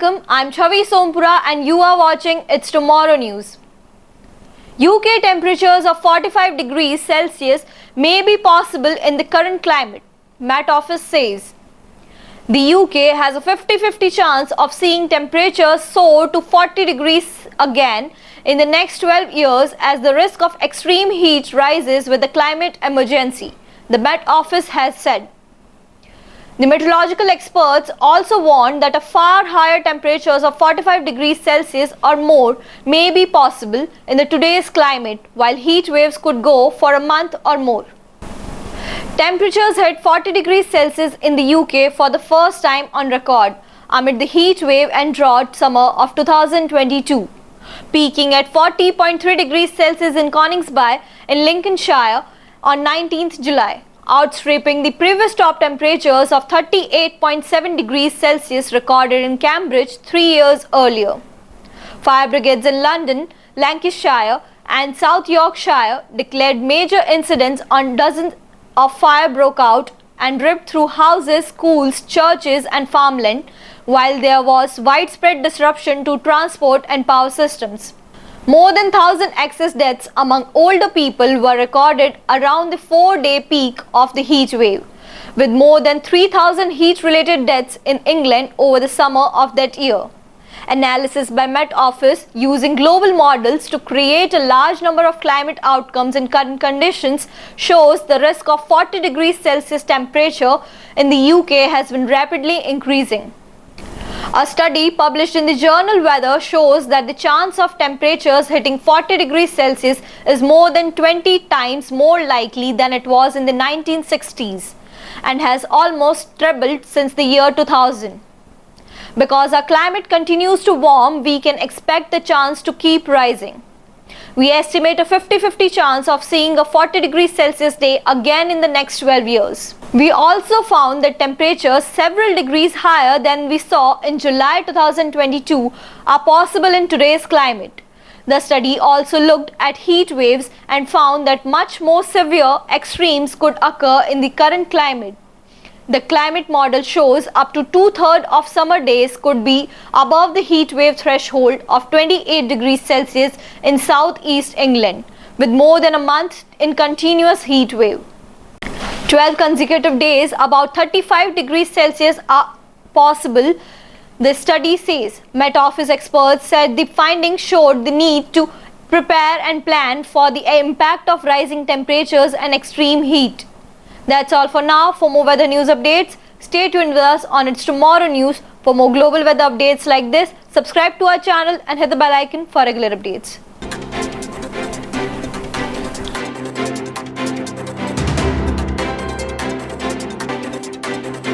Welcome, I'm Chavi Sompura and you are watching It's Tomorrow News. UK temperatures of 45 degrees Celsius may be possible in the current climate, Met Office says. The UK has a 50-50 chance of seeing temperatures soar to 40 degrees again in the next 12 years as the risk of extreme heat rises with the climate emergency, the Met Office has said. The meteorological experts also warned that a far higher temperatures of 45 degrees Celsius or more may be possible in today's climate, while heat waves could go for a month or more. Temperatures hit 40 degrees Celsius in the UK for the first time on record amid the heat wave and drought summer of 2022, peaking at 40.3 degrees Celsius in Coningsby in Lincolnshire on 19th July. Outstripping the previous top temperatures of 38.7 degrees Celsius recorded in Cambridge 3 years earlier. Fire brigades in London, Lancashire and South Yorkshire declared major incidents on dozens of fires broke out and ripped through houses, schools, churches and farmland, while there was widespread disruption to transport and power systems. More than 1,000 excess deaths among older people were recorded around the 4-day peak of the heat wave, with more than 3,000 heat-related deaths in England over the summer of that year. Analysis by Met Office using global models to create a large number of climate outcomes in current conditions shows the risk of 40 degrees Celsius temperature in the UK has been rapidly increasing. A study published in the journal Weather shows that the chance of temperatures hitting 40 degrees Celsius is more than 20 times more likely than it was in the 1960s and has almost trebled since the year 2000. Because our climate continues to warm, we can expect the chance to keep rising. We estimate a 50-50 chance of seeing a 40 degrees Celsius day again in the next 12 years. We also found that temperatures several degrees higher than we saw in July 2022 are possible in today's climate. The study also looked at heat waves and found that much more severe extremes could occur in the current climate. The climate model shows up to 2/3 of summer days could be above the heat wave threshold of 28 degrees Celsius in southeast England, with more than a month in continuous heat wave. 12 consecutive days about 35 degrees Celsius are possible, the study says. Met Office experts said the findings showed the need to prepare and plan for the impact of rising temperatures and extreme heat. That's all for now. For more weather news updates, stay tuned with us on It's Tomorrow News. For more global weather updates like this, subscribe to our channel and hit the bell icon for regular updates.